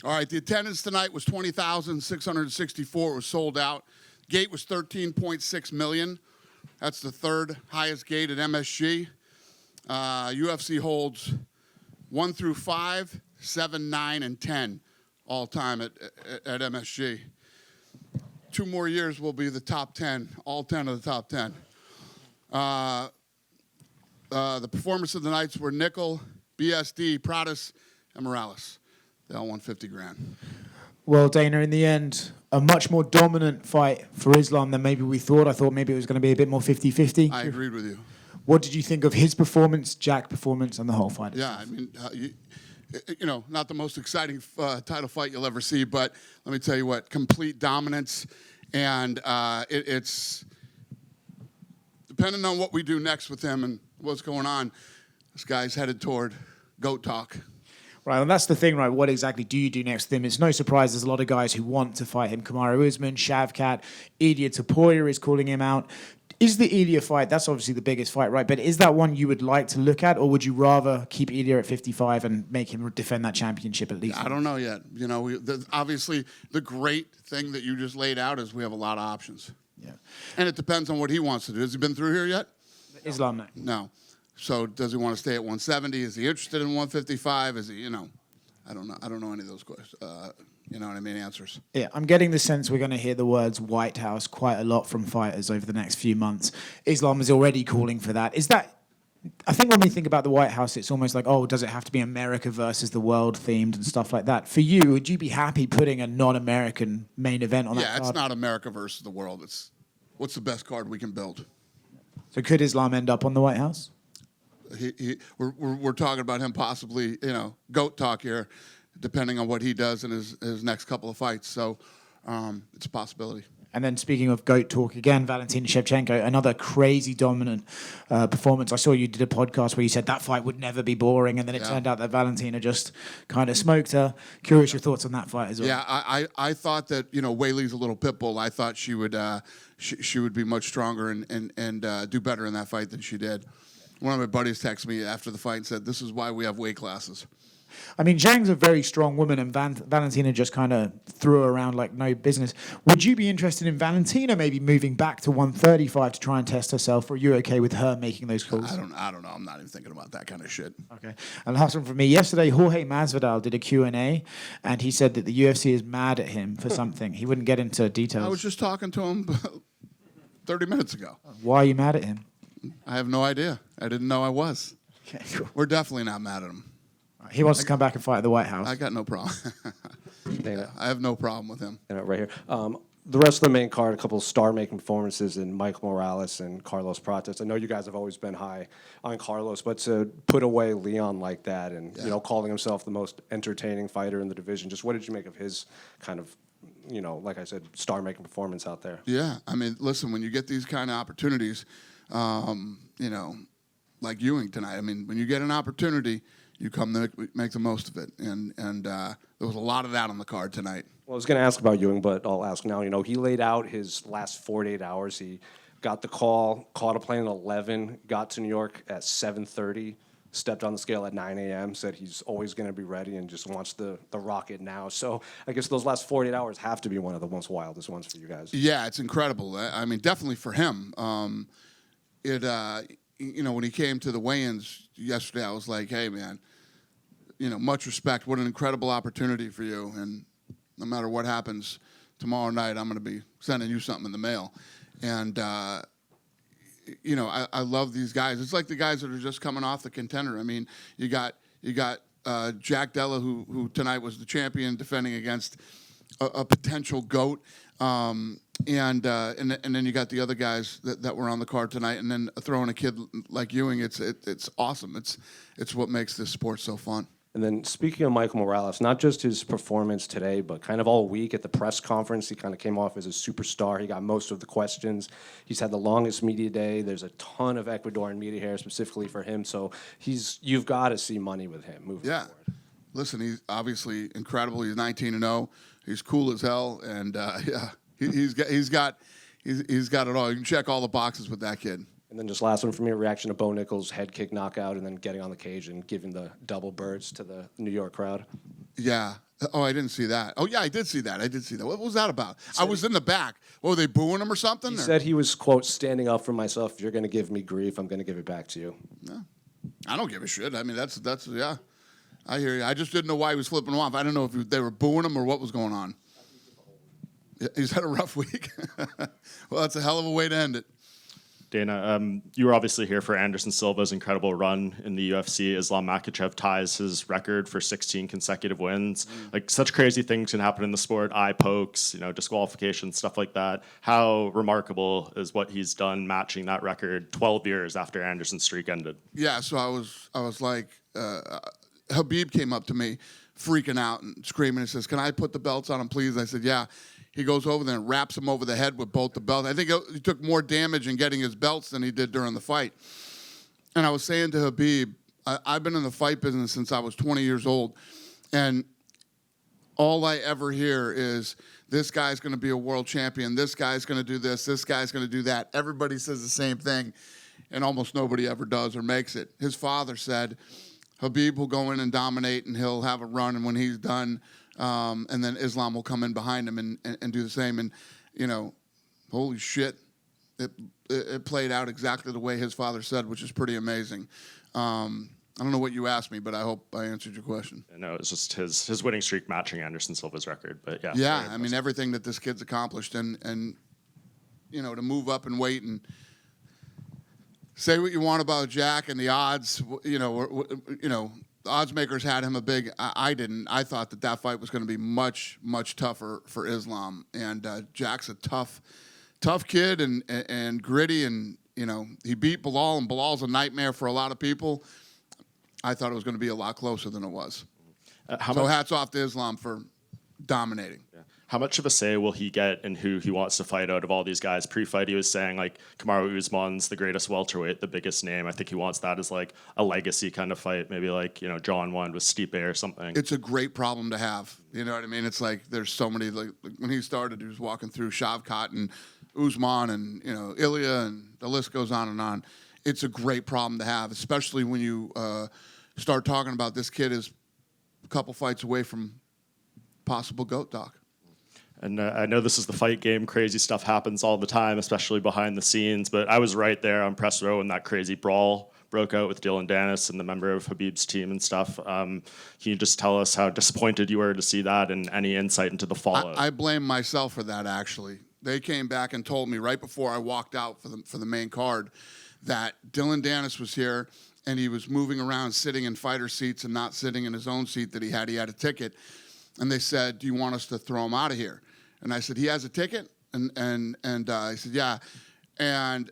All right, the attendance tonight was 20,664. It was sold out. Gate was 13.6 million. That's the third highest gate at MSG. UFC holds 1 through 5, 7, 9, and 10 all time at MSG. 2 more years will be the top 10, all 10 of the top 10. The performance of the nights were Nickal, BSD, Prates, and Morales. They all won 50 grand. Well, Dana, in the end, a much more dominant fight for Islam than maybe we thought. I thought maybe it was going to be a bit more 50-50. I agreed with you. What did you think of his performance, Jack's performance, and the whole fight? Yeah, I mean, you know, not the most exciting title fight you'll ever see, but let me tell you what, complete dominance, and it's depending on what we do next with him and what's going on, this guy's headed toward GOAT talk. Right, and that's the thing, right? What exactly do you do next with him? It's no surprise there's a lot of guys who want to fight him. Kamaru Usman, Shavkat, Ilia Topuria is calling him out. Is the Ilia fight, that's obviously the biggest fight, right? But is that one you would like to look at, or would you rather keep Ilia at 55 and make him defend that championship at least? I don't know yet. You know, obviously the great thing that you just laid out is we have a lot of options. Yeah. And it depends on what he wants to do. Has he been through here yet? Islam, no. No. So does he want to stay at 170? Is he interested in 155? Is he, you know, I don't know. I don't know any of those questions. You know what I mean? Answers. Yeah, I'm getting the sense we're going to hear the words White House quite a lot from fighters over the next few months. Islam is already calling for that. Is that, I think when we think about the White House, it's almost like, oh, does it have to be America versus the world themed and stuff like that? For you, would you be happy putting a non-American main event on that card? Yeah, it's not America versus the world. It's what's the best card we can build. So could Islam end up on the White House? We're talking about him possibly, you know, GOAT talk here, depending on what he does in his next couple of fights. So it's a possibility. And then speaking of GOAT talk again, Valentina Shevchenko, another crazy dominant performance. I saw you did a podcast where you said that fight would never be boring, and then it turned out that Valentina just kind of smoked her. Curious your thoughts on that fight as well. Yeah, I thought that, you know, Weili's a little pit bull. I thought she would she would be much stronger and do better in that fight than she did. One of my buddies texted me after the fight and said, "This is why we have weight classes." I mean, Zhang's a very strong woman, and Valentina just kind of threw her around like no business. Would you be interested in Valentina maybe moving back to 135 to try and test herself, or are you okay with her making those calls? I don't know. I'm not even thinking about that kind of shit. Okay. And last one from me. Yesterday, Jorge Masvidal did a Q&A, and he said that the UFC is mad at him for something. He wouldn't get into details. I was just talking to him 30 minutes ago. Why are you mad at him? I have no idea. I didn't know I was. Okay, cool. We're definitely not mad at him. He wants to come back and fight at the White House. I got no problem. I have no problem with him. Right here. The rest of the main card, a couple of star-making performances in Mike Morales and Carlos Prates. I know you guys have always been high on Carlos, but to put away Leon like that and you know, calling himself the most entertaining fighter in the division, just what did you make of his kind of, you know, like I said, star-making performance out there? Yeah, I mean, listen, when you get these kind of opportunities, you know, like Ewing tonight, I mean, when you get an opportunity, you come to make the most of it. And there was a lot of that on the card tonight. Well, I was going to ask about Ewing, but I'll ask now. You know, he laid out his last 48 hours. He got the call, caught a plane at 11, got to New York at 7:30, stepped on the scale at 9 a.m., said he's always going to be ready and just wants the rocket now. So I guess those last 48 hours have to be one of the most wildest ones for you guys. Yeah, it's incredible. I mean, definitely for him. You know, when he came to the weigh-ins yesterday, I was like, hey, man, you know, much respect. What an incredible opportunity for you. And no matter what happens tomorrow night, I'm going to be sending you something in the mail. And, you know, I love these guys. It's like the guys that are just coming off the contender. I mean, you got Jack Della, who tonight was the champion, defending against a potential GOAT. And then you got the other guys that were on the card tonight, and then throwing a kid like Ewing, it's awesome. It's what makes this sport so fun. And then speaking of Michael Morales, not just his performance today, but kind of all week at the press conference, he kind of came off as a superstar. He got most of the questions. He's had the longest media day. There's a ton of Ecuadorian media here specifically for him. So you've got to see money with him moving forward. Listen, he's obviously incredible. He's 19-0. He's cool as hell, and he's got it all. You can check all the boxes with that kid. And then just last one from me, reaction to Bo Nickal's head kick knockout and then getting on the cage and giving the double birds to the New York crowd. Yeah. Oh, I didn't see that. Oh, yeah, I did see that. What was that about? I was in the back. What, were they booing him or something? He said he was, quote, standing up for myself. If you're going to give me grief, I'm going to give it back to you. No. I don't give a shit. I mean, that's yeah. I hear you. I just didn't know why he was flipping him off. I don't know if they were booing him or what was going on. He's had a rough week. Well, that's a hell of a way to end it. Dana, you were obviously here for Anderson Silva's incredible run in the UFC. Islam Makhachev ties his record for 16 consecutive wins. Like, such crazy things can happen in the sport. Eye pokes, disqualifications, stuff like that. How remarkable is what he's done, matching that record 12 years after Anderson's streak ended? Yeah, so I was like, Khabib came up to me, freaking out and screaming and says, "Can I put the belts on him, please?" I said, "Yeah." He goes over there and wraps him over the head with both the belts. I think he took more damage in getting his belts than he did during the fight. And I was saying to Khabib, I've been in the fight business since I was 20 years old, and all I ever hear is, this guy's going to be a world champion, this guy's going to do this guy's going to do that. Everybody says the same thing, and almost nobody ever does or makes it. His father said, Khabib will go in and dominate, and he'll have a run, and when he's done, and then Islam will come in behind him and do the same. And, holy shit, it played out exactly the way his father said, which is pretty amazing. I don't know what you asked me, but I hope I answered your question. No, it's just his winning streak matching Anderson Silva's record. But yeah. Yeah, I mean, everything that this kid's accomplished, and to move up and weight and say what you want about Jack and the odds, the odds makers had him a big. I didn't. I thought that fight was going to be much, much tougher for Islam. And Jack's a tough kid and gritty. And he beat Bilal, and Bilal's a nightmare for a lot of people. I thought it was going to be a lot closer than it was. So hats off to Islam for dominating. Yeah. How much of a say will he get in who he wants to fight out of all these guys? Pre-fight, he was saying, like, Kamaru Usman's the greatest welterweight, the biggest name. I think he wants that as, like, a legacy kind of fight. Maybe, like, John won with Stipe or something. It's a great problem to have. You know what I mean? It's like there's so many, like when he started, he was walking through Shavkat and Usman and, Ilya, and the list goes on and on. It's a great problem to have, especially when you start talking about this kid is a couple fights away from possible GOAT talk. And I know this is the fight game. Crazy stuff happens all the time, especially behind the scenes. But I was right there on press row when that crazy brawl broke out with Dillon Danis and the member of Khabib's team and stuff. Can you just tell us how disappointed you were to see that, and any insight into the fallout? I blame myself for that, actually. They came back and told me right before I walked out for the main card that Dillon Danis was here, and he was moving around, sitting in fighter seats and not sitting in his own seat that he had. He had a ticket. And they said, "Do you want us to throw him out of here?" And I said, "He has a ticket?" And I said, "Yeah." And,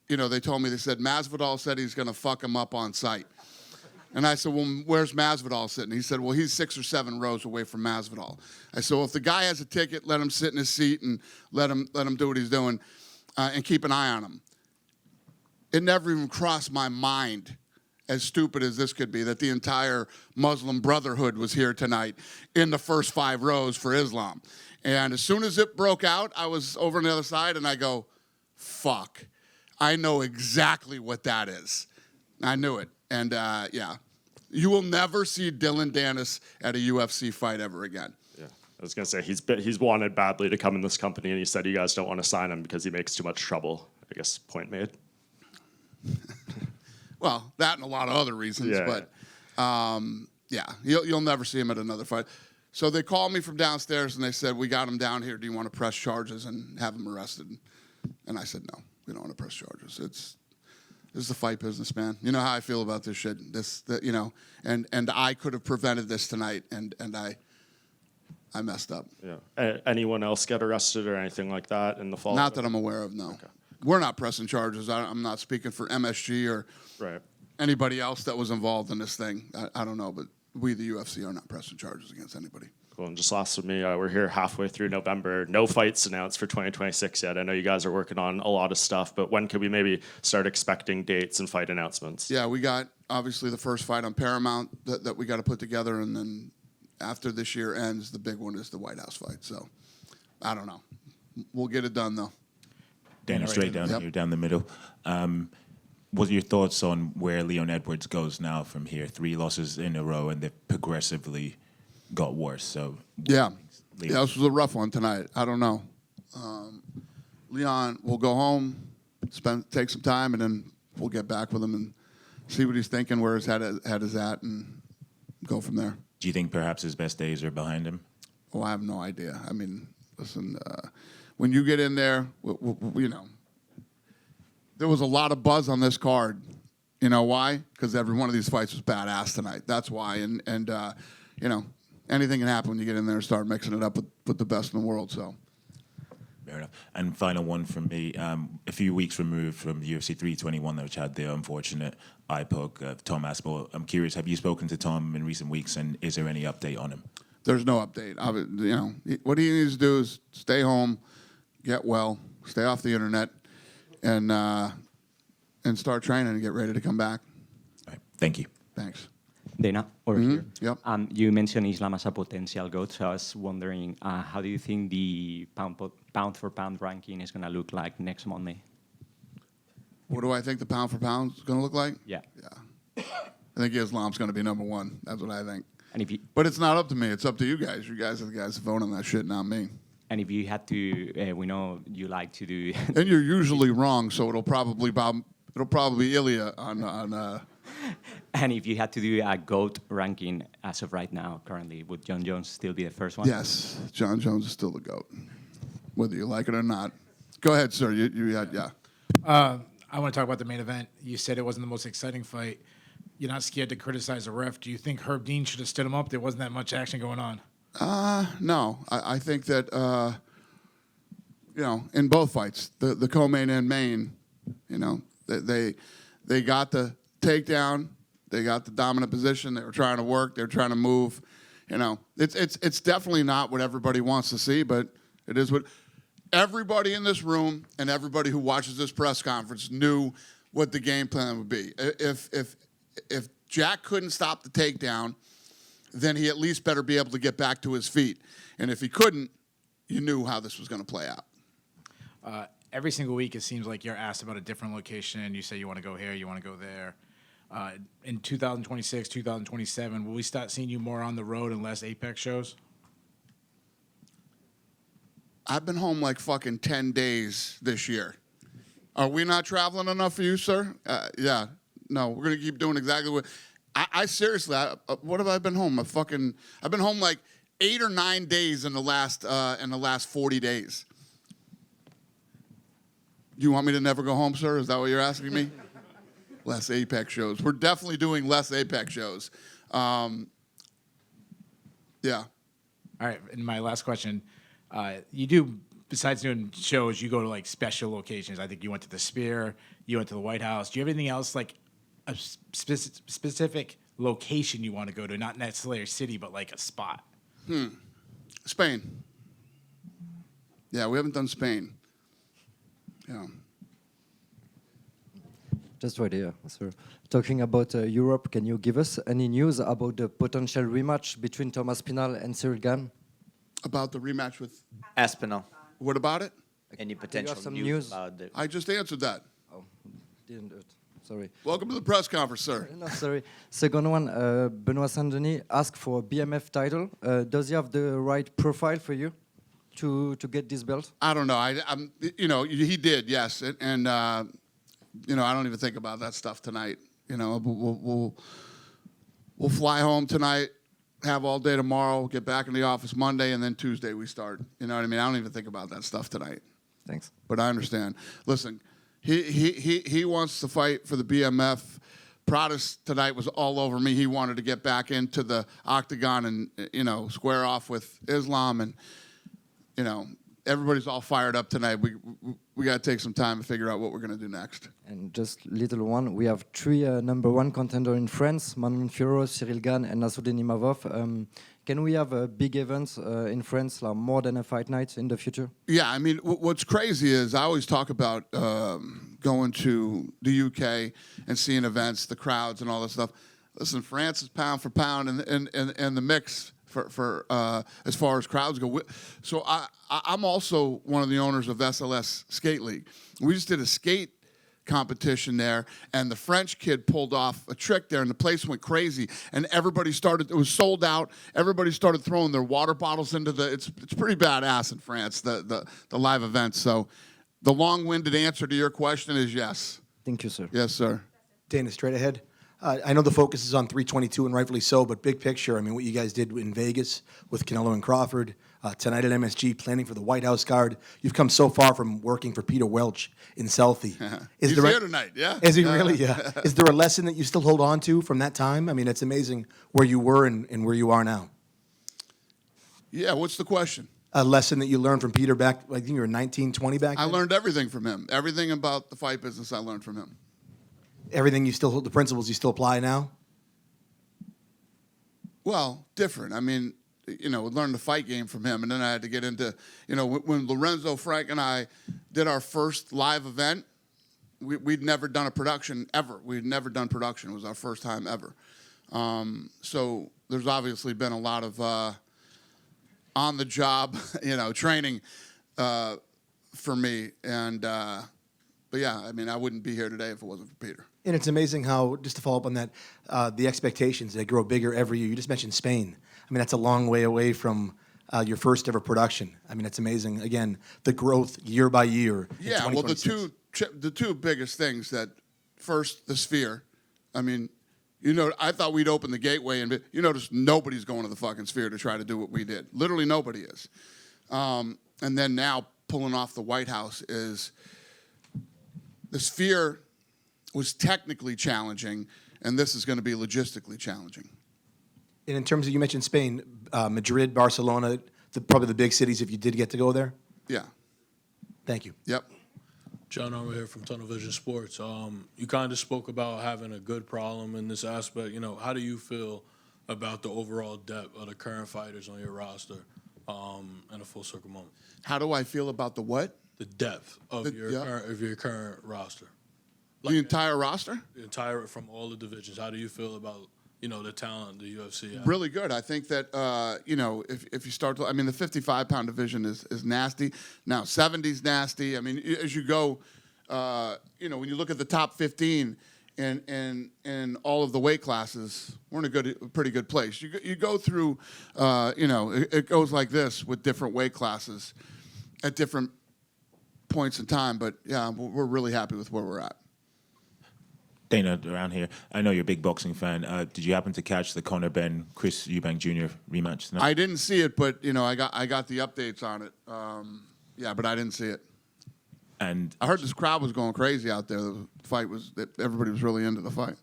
they told me, they said, Masvidal said he's going to fuck him up on sight. And I said, "Well, where's Masvidal sitting?" He said, "Well, he's 6 or 7 rows away from Masvidal." I said, "Well, if the guy has a ticket, let him sit in his seat and let him do what he's doing and keep an eye on him." It never even crossed my mind, as stupid as this could be, that the entire Muslim Brotherhood was here tonight in the first 5 rows for Islam. And as soon as it broke out, I was over on the other side, and I go, fuck, I know exactly what that is. I knew it. And, yeah, you will never see Dillon Danis at a UFC fight ever again. Yeah, I was going to say, he's wanted badly to come in this company, and he said you guys don't want to sign him because he makes too much trouble. I guess, point made. Well, that and a lot of other reasons, yeah, but yeah, you'll never see him at another fight. So they called me from downstairs and they said, "We got him down here. Do you want to press charges and have him arrested?" And I said, "No, we don't want to press charges. This is the fight business, man. You know how I feel about this shit. And I could have prevented this tonight, and I messed up." Yeah. Anyone else get arrested or anything like that in the fall? Not that I'm aware of. No. Okay. We're not pressing charges. I'm not speaking for MSG or anybody else that was involved in this thing. I don't know, but we, the UFC, are not pressing charges against anybody. Cool. And just last with me, we're here halfway through November. No fights announced for 2026 yet. I know you guys are working on a lot of stuff, but when could we maybe start expecting dates and fight announcements? Yeah, we got, obviously, the first fight on Paramount that we got to put together, and then after this year ends, the big one is the White House fight. So, I don't know. We'll get it done, though. Dana, straight down here, down the middle. What are your thoughts on where Leon Edwards goes now from here? 3 losses in a row, and they've progressively got worse. So Yeah, this was a rough one tonight. I don't know. Leon will go home, take some time, and then we'll get back with him and see what he's thinking, where his head is at, and go from there. Do you think perhaps his best days are behind him? Oh, I have no idea. I mean, listen, when you get in there, you know, there was a lot of buzz on this card. You know why? Because every one of these fights was badass tonight. That's why. And you know, anything can happen when you get in there and start mixing it up with the best in the world. So. Fair enough. And final one from me. A few weeks removed from the UFC 321, which had the unfortunate eye poke of Tom Aspinall. I'm curious, have you spoken to Tom in recent weeks, and is there any update on him? There's no update. You know, what he needs to do is stay home, get well, stay off the internet, and start training and get ready to come back. All right. Thank you. Thanks. Dana, over here. Yep. You mentioned Islam as a potential GOAT, so I was wondering, how do you think the pound-for-pound ranking is going to look like next Monday? What do I think the pound for pound is going to look like? Yeah. Yeah. I think Islam's going to be number one. That's what I think. And if you, But it's not up to me. It's up to you guys. You guys are the guys that vote on that shit, not me. and if you had to, we know you like to do. And you're usually wrong, so it'll probably be Ilya on And if you had to do a GOAT ranking as of right now, currently, would Jon Jones still be the first one? Yes, Jon Jones is still the GOAT, whether you like it or not. Go ahead, sir. You had, yeah. I want to talk about the main event. You said it wasn't the most exciting fight. You're not scared to criticize the ref. Do you think Herb Dean should have stood him up? There wasn't that much action going on. No. I think that, you know, in both fights, the co-main and main, you know, they got the takedown. They got the dominant position. They were trying to work. They were trying to move. You know, it's definitely not what everybody wants to see, but it is what everybody in this room and everybody who watches this press conference knew what the game plan would be. If Jack couldn't stop the takedown, then he at least better be able to get back to his feet. And if he couldn't, you knew how this was going to play out. Every single week, it seems like you're asked about a different location. You say you want to go here, you want to go there. In 2026, 2027, will we start seeing you more on the road and less Apex shows? I've been home like fucking 10 days this year. Are we not traveling enough for you, sir? Yeah. No, we're going to keep doing exactly what... I seriously, what have I been home? I've been home like 8 or 9 days in the last 40 days. You want me to never go home, sir? Is that what you're asking me? Less Apex shows. We're definitely doing less Apex shows. Yeah. All right, and my last question. You do, besides doing shows, you go to like special locations. I think you went to the Spear, you went to the White House. Do you have anything else, like a specific location you want to go to? Not necessarily a city, but like a spot. Spain. Yeah, we haven't done Spain. Yeah. Just right here, sir. Talking about Europe, can you give us any news about the potential rematch between Thomas Pinal and Cyril Gane? About the rematch with... Aspinall. What about it? Any potential some news news? about the... I just answered that. Oh, didn't do it. Sorry. Welcome to the press conference, sir. No, sorry. Second one, Benoit Saint-Denis asked for a BMF title. Does he have the right profile for you to get this belt? I don't know. I'm, you know, he did, yes, and you know, I don't even think about that stuff tonight. You know, we'll fly home tonight, have all day tomorrow, get back in the office Monday, and then Tuesday we start. You know what I mean? I don't even think about that stuff tonight. Thanks. But I understand. Listen, he wants to fight for the BMF. Prates tonight was all over me. He wanted to get back into the octagon and, you know, square off with Islam, and, you know, everybody's all fired up tonight. We got to take some time to figure out what we're going to do next. And just little one, we have three number one contender in France: Manon Fiorot, Cyril Gane, and Nassourdine Imavov. Can we have a big event in France, like more than a fight night in the future? Yeah, I mean, what's crazy is I always talk about going to the UK and seeing events, the crowds, and all that stuff. Listen, France is pound for pound, and the mix for as far as crowds go. So I'm also one of the owners of SLS Skate League. We just did a skate competition there, and the French kid pulled off a trick there, and the place went crazy, and everybody started. It was sold out. Everybody started throwing their water bottles into the. It's pretty badass in France, the live events. So, the long-winded answer to your question is yes. Thank you, sir. Yes, sir. Dana, straight ahead. I know the focus is on 322, and rightfully so, but big picture, I mean, what you guys did in Vegas with Canelo and Crawford, tonight at MSG, planning for the White House guard. You've come so far from working for Peter Welch in Selfie. He's here tonight, yeah. Is he really? Yeah. Is there a lesson that you still hold on to from that time? I mean, it's amazing where you were and where you are now. Yeah, what's the question? A lesson that you learned from Peter back, I think you were 19, 20 back I then? learned everything from him. Everything about the fight business I learned from him. Everything you still hold, the principles you still apply now? Well, different. I mean, learned the fight game from him, and then I had to get into, when Lorenzo, Frank, and I did our first live event, we'd never done a production ever. We'd never done production. It was our first time ever. So there's obviously been a lot of on-the-job, training for me. And but yeah, I mean, I wouldn't be here today if it wasn't for Peter. And it's amazing how, just to follow up on that, the expectations, they grow bigger every year. You just mentioned Spain. I mean, that's a long way away from your first ever production. I mean, it's amazing. Again, the growth year by year. Yeah, well, the two biggest things that, first, the Sphere. I mean, I thought we'd open the gateway, and you notice nobody's going to the fucking Sphere to try to do what we did. Literally nobody is. And then now pulling off the White House is, the Sphere was technically challenging, and this is going to be logistically challenging. And in terms of, you mentioned Spain, Madrid, Barcelona, probably the big cities if you did get to go there? Yeah. Thank you. Yep. John over here from Tunnel Vision Sports. You kind of spoke about having a good problem in this aspect. How do you feel about the overall depth of the current fighters on your roster in a full circle moment? How do I feel about the what? The depth of your current roster. The entire roster? The entire, from all the divisions. How do you feel about, the talent the UFC has? Really good. I think that, if you start to, I mean, the 55-pound division is nasty. Now, 70's nasty. I mean, as you go, when you look at the top 15 in all of the weight classes, we're in a pretty good place. You go through, it goes like this with different weight classes at different points in time. But, yeah, we're really happy with where we're at. Dana, around here, I know you're a big boxing fan. Did you happen to catch the Conor Benn, Chris Eubank Jr. rematch tonight? I didn't see it, but I got the updates on it. But I didn't see it. And I heard this crowd was going crazy out there. The fight everybody was really into the fight.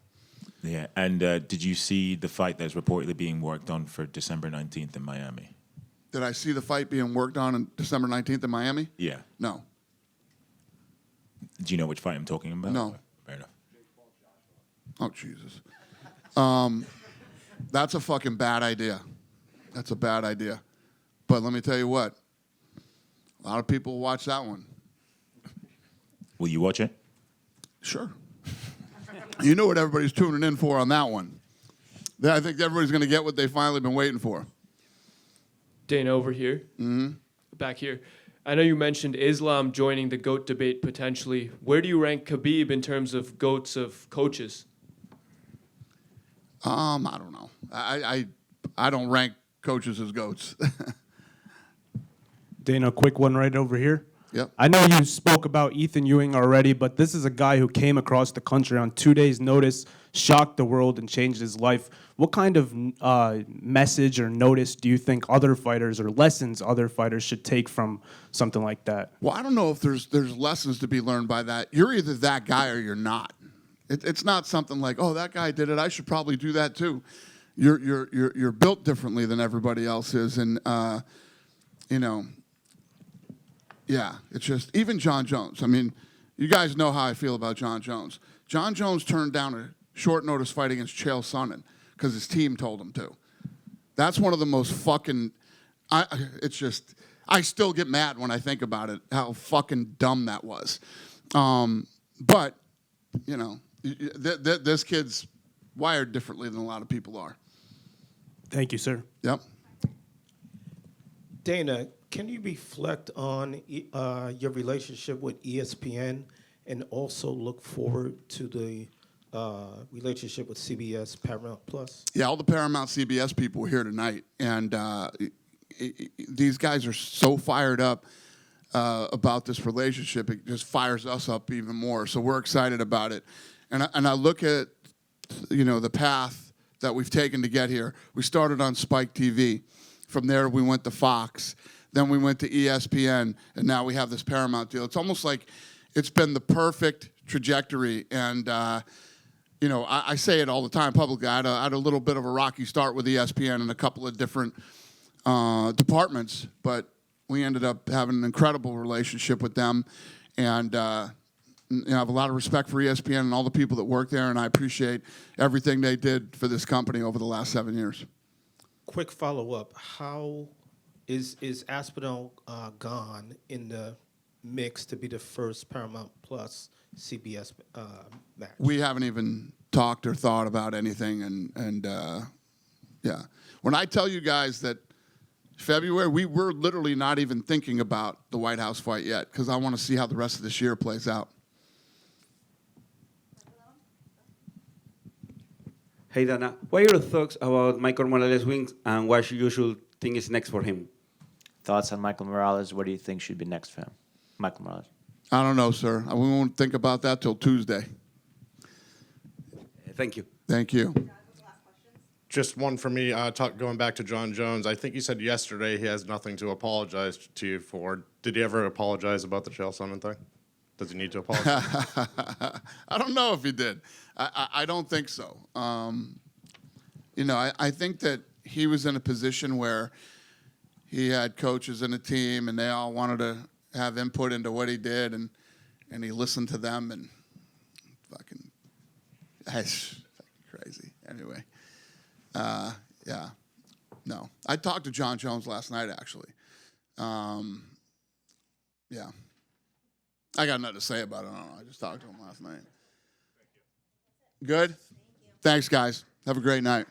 Yeah, and did you see the fight that's reportedly being worked on for December 19th in Miami? Did I see the fight being worked on December 19th in Miami? Yeah. No. Do you know which fight I'm talking about? No. Fair enough. Oh, Jesus. That's a fucking bad idea. That's a bad idea. But let me tell you what. A lot of people will watch that one. Will you watch it? Sure. You know what everybody's tuning in for on that one. I think everybody's going to get what they've finally been waiting for. Dana over here. Mm-hmm. Back here. I know you mentioned Islam joining the GOAT debate potentially. Where do you rank Khabib in terms of GOATs of coaches? I don't know. I don't rank coaches as GOATs. Dana, a quick one right over here. Yep. I know you spoke about Ethan Ewing already, but this is a guy who came across the country on 2 days' notice, shocked the world, and changed his life. What kind of message or notice do you think other fighters or lessons other fighters should take from something like that? Well, I don't know if there's lessons to be learned by that. You're either that guy or you're not. It's not something like, oh, that guy did it, I should probably do that too. You're built differently than everybody else is, and yeah, it's just, even Jon Jones. I mean, you guys know how I feel about Jon Jones. Jon Jones turned down a short notice fight against Chael Sonnen because his team told him to. That's one of the most fucking, it's just, I still get mad when I think about it, how fucking dumb that was. But, this kid's wired differently than a lot of people are. Thank you, sir. Yep. Dana, can you reflect on your relationship with ESPN and also look forward to the relationship with CBS Paramount Plus? Yeah, all the Paramount CBS people were here tonight, and these guys are so fired up about this relationship. It just fires us up even more. So we're excited about it, and I look at the path that we've taken to get here. We started on Spike TV. From there, we went to Fox. Then we went to ESPN, and now we have this Paramount deal. It's almost like it's been the perfect trajectory, and I say it all the time publicly. I had a little bit of a rocky start with ESPN in a couple of different departments, but we ended up having an incredible relationship with them, and I have a lot of respect for ESPN and all the people that work there, and I appreciate everything they did for this company over the last 7 years. Quick follow-up. How is Aspinall gone in the mix to be the first Paramount Plus CBS match? We haven't even talked or thought about anything, and yeah. When I tell you guys that February, we're literally not even thinking about the White House fight yet because I want to see how the rest of this year plays out. Hey Dana, what are your thoughts about Michael Morales' wins and what you should think is next for him? Thoughts on Michael Morales? What do you think should be next for him? Michael Morales. I don't know, sir. We won't think about that till Tuesday. Thank you. Thank you. Just one for me, going back to Jon Jones. I think he said yesterday he has nothing to apologize to you for. Did he ever apologize about the Chael Sonnen thing? Does he need to apologize? I don't know if he did. I don't think so. I think that he was in a position where he had coaches and a team, and they all wanted to have input into what he did, and he listened to them, and that's crazy. Anyway, yeah. No. I talked to Jon Jones last night, actually. Yeah. I got nothing to say about it. I don't know. I just talked to him last night. Good? Thanks, guys. Have a great night.